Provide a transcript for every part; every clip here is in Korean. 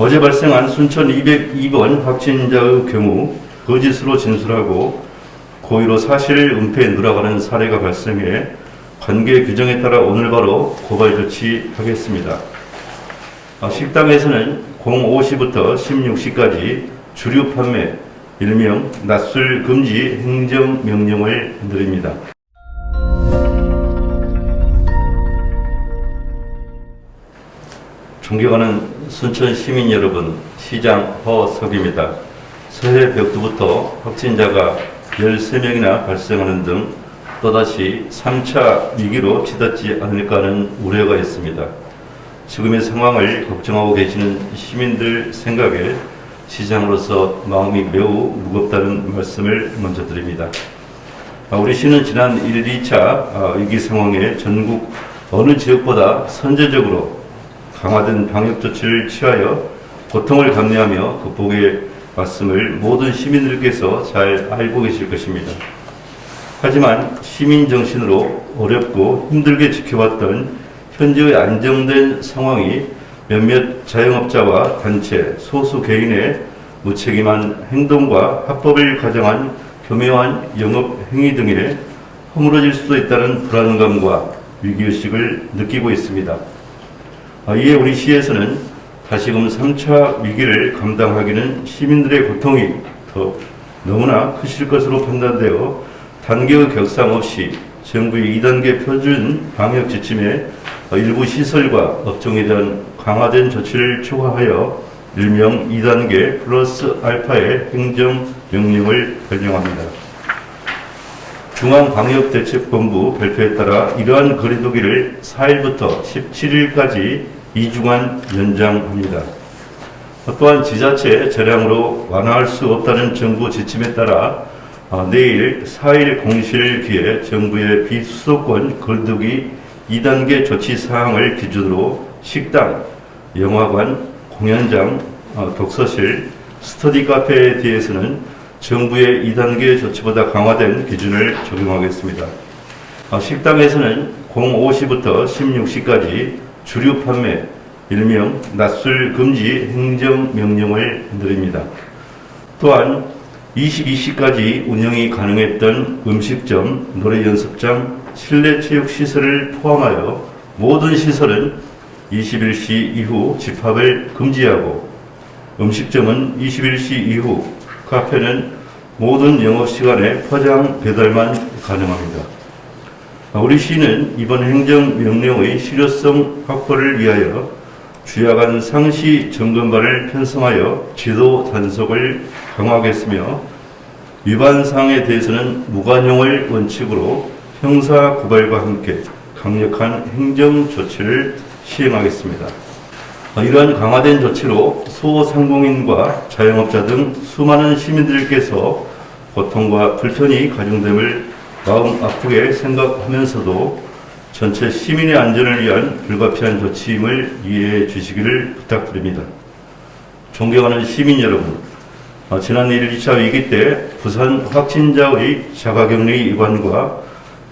어제 발생한 순천 202번 확진자의 경우 거짓으로 진술하고 고의로 사실을 은폐해 누락하는 사례가 발생해 관계 규정에 따라 오늘 바로 고발 조치하겠습니다. 식당에서는 05시부터 16시까지 주류 판매, 일명 낮술 금지 행정명령을 내립니다. 존경하는 순천 시민 여러분, 시장 허석입니다. 새해 벽두부터 확진자가 13명이나 발생하는 등 또다시 3차 위기로 치닫지 않을까 하는 우려가 있습니다. 지금의 상황을 걱정하고 계시는 시민들 생각에 시장으로서 마음이 매우 무겁다는 말씀을 먼저 드립니다. 우리 시는 지난 1, 2차 위기 상황에 전국 어느 지역보다 선제적으로 강화된 방역 조치를 취하여 고통을 감내하며 극복해 왔음을 모든 시민들께서 잘 알고 계실 것입니다. 하지만 시민 정신으로 어렵고 힘들게 지켜왔던 현재의 안정된 상황이 몇몇 자영업자와 단체, 소수 개인의 무책임한 행동과 합법을 가정한 교묘한 영업 행위 등에 허물어질 수도 있다는 불안감과 위기의식을 느끼고 있습니다. 이에 우리 시에서는 다시금 3차 위기를 감당하기는 시민들의 고통이 더 너무나 크실 것으로 판단되어 단계의 격상 없이 정부의 2단계 표준 방역 지침에 일부 시설과 업종에 대한 강화된 조치를 추가하여 일명 2단계 플러스 알파의 행정명령을 발령합니다. 중앙방역대책본부 발표에 따라 이러한 거리두기를 4일부터 17일까지 2주간 연장합니다. 또한 지자체 재량으로 완화할 수 없다는 정부 지침에 따라 내일 4일 공실 기에 정부의 비수도권 거리두기 2단계 조치 사항을 기준으로 식당, 영화관, 공연장, 독서실, 스터디 카페에 대해서는 정부의 2단계 조치보다 강화된 기준을 적용하겠습니다. 식당에서는 05시부터 16시까지 주류 판매, 일명 낮술 금지 행정명령을 내립니다. 또한 22시까지 운영이 가능했던 음식점, 노래연습장, 실내체육시설을 포함하여 모든 시설은 21시 이후 집합을 금지하고 음식점은 21시 이후, 카페는 모든 영업시간에 포장 배달만 가능합니다. 우리 시는 이번 행정명령의 실효성 확보를 위하여 주야간 상시 점검반을 편성하여 지도 단속을 강화하겠으며 위반 사항에 대해서는 무관용을 원칙으로 형사 고발과 함께 강력한 행정 조치를 시행하겠습니다. 이러한 강화된 조치로 소상공인과 자영업자 등 수많은 시민들께서 고통과 불편이 가중됨을 마음 아프게 생각하면서도 전체 시민의 안전을 위한 불가피한 조치임을 이해해 주시기를 부탁드립니다. 존경하는 시민 여러분, 지난 1, 2차 위기 때 부산 확진자의 자가격리 위반과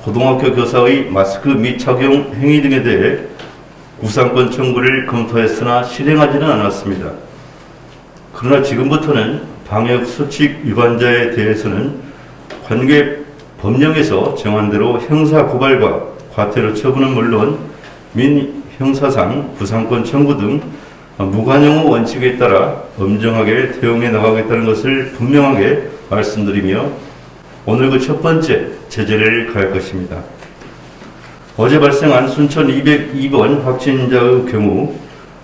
고등학교 교사의 마스크 미착용 행위 등에 대해 구상권 청구를 검토했으나 실행하지는 않았습니다. 그러나 지금부터는 방역수칙 위반자에 대해서는 관계 법령에서 정한 대로 형사 고발과 과태료 처분은 물론 민형사상 구상권 청구 등 무관용 원칙에 따라 엄정하게 대응해 나가겠다는 것을 분명하게 말씀드리며 오늘 그 첫 번째 제재를 가할 것입니다. 어제 발생한 순천 202번 확진자의 경우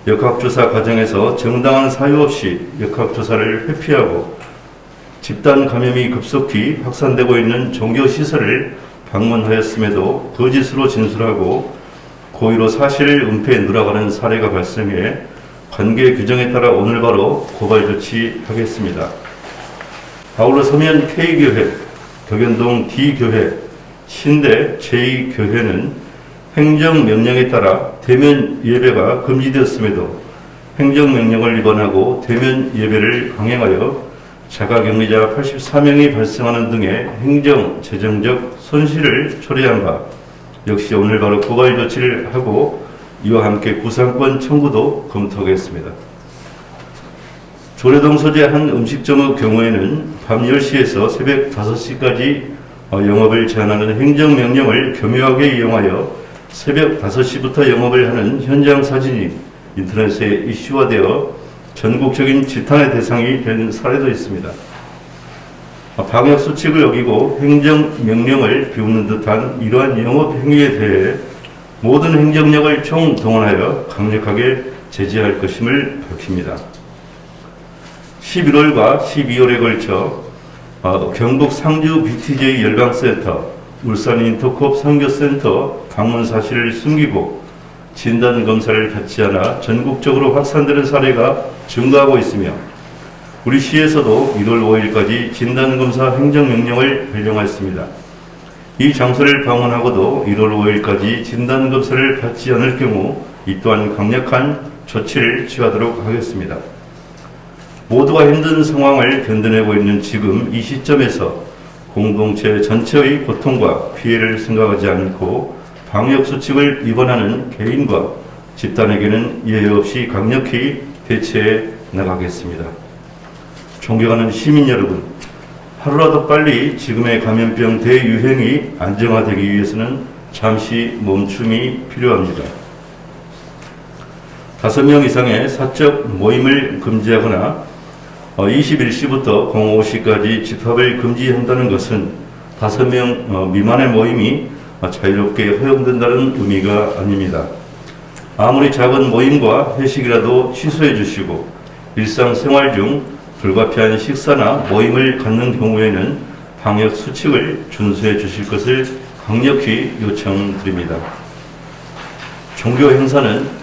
역학조사 과정에서 정당한 사유 없이 역학조사를 회피하고 집단 감염이 급속히 확산되고 있는 종교시설을 방문하였음에도 거짓으로 진술하고 고의로 사실을 은폐해 누락하는 사례가 발생해 관계 규정에 따라 오늘 바로 고발 조치하겠습니다. 아울러 서면 K교회, 덕연동 D교회, 신대 제2교회는 행정명령에 따라 대면 예배가 금지되었음에도 행정명령을 위반하고 대면 예배를 강행하여 자가격리자 84명이 발생하는 등의 행정, 재정적 손실을 초래한 바 역시 오늘 바로 고발 조치를 하고 이와 함께 구상권 청구도 검토하겠습니다. 조례동 소재 한 음식점의 경우에는 밤 10시에서 새벽 5시까지 영업을 제한하는 행정명령을 교묘하게 이용하여 새벽 5시부터 영업을 하는 현장 사진이 인터넷에 이슈화되어 전국적인 지탄의 대상이 된 사례도 있습니다. 방역수칙을 어기고 행정명령을 비웃는 듯한 이러한 영업행위에 대해 모든 행정력을 총동원하여 강력하게 제재할 것임을 밝힙니다. 11월과 12월에 걸쳐 경북 상주 BTJ 열강센터, 울산 인터콥 선교센터 방문 사실을 숨기고 진단검사를 받지 않아 전국적으로 확산되는 사례가 증가하고 있으며 우리 시에서도 1월 5일까지 진단검사 행정명령을 발령하였습니다. 이 장소를 방문하고도 1월 5일까지 진단검사를 받지 않을 경우 이 또한 강력한 조치를 취하도록 하겠습니다. 모두가 힘든 상황을 견뎌내고 있는 지금 이 시점에서 공동체 전체의 고통과 피해를 생각하지 않고 방역수칙을 위반하는 개인과 집단에게는 예외 없이 강력히 대처해 나가겠습니다. 존경하는 시민 여러분, 하루라도 빨리 지금의 감염병 대유행이 안정화되기 위해서는 잠시 멈춤이 필요합니다. 5명 이상의 사적 모임을 금지하거나 21시부터 05시까지 집합을 금지한다는 것은 5명 미만의 모임이 자유롭게 허용된다는 의미가 아닙니다. 아무리 작은 모임과 회식이라도 취소해 주시고 일상생활 중 불가피한 식사나 모임을 갖는 경우에는 방역 수칙을 준수해 주실 것을 강력히 요청드립니다. 종교 행사는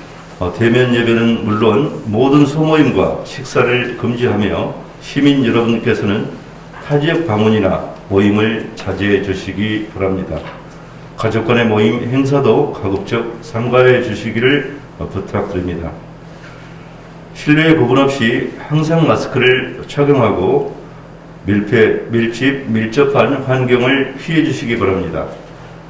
대면 예배는 물론 모든 소모임과 식사를 금지하며 시민 여러분께서는 타지역 방문이나 모임을 자제해 주시기 바랍니다. 가족 간의 모임 행사도 가급적 삼가해 주시기를 부탁드립니다. 실내에 구분 없이 항상 마스크를 착용하고 밀폐, 밀집, 밀접한 환경을 피해 주시기 바랍니다.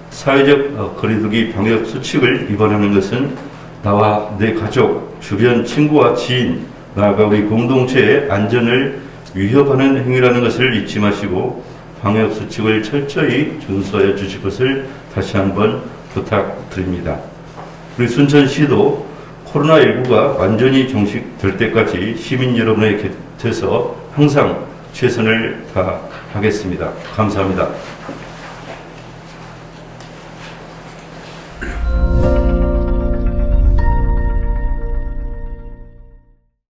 사회적 거리두기 방역 수칙을 위반하는 것은 나와 내 가족, 주변 친구와 지인, 나아가 우리 공동체의 안전을 위협하는 행위라는 것을 잊지 마시고 방역 수칙을 철저히 준수하여 주실 것을 다시 한번 부탁드립니다. 우리 순천시도 코로나19가 완전히 종식될 때까지 시민 여러분의 곁에서 항상 최선을 다하겠습니다. 감사합니다.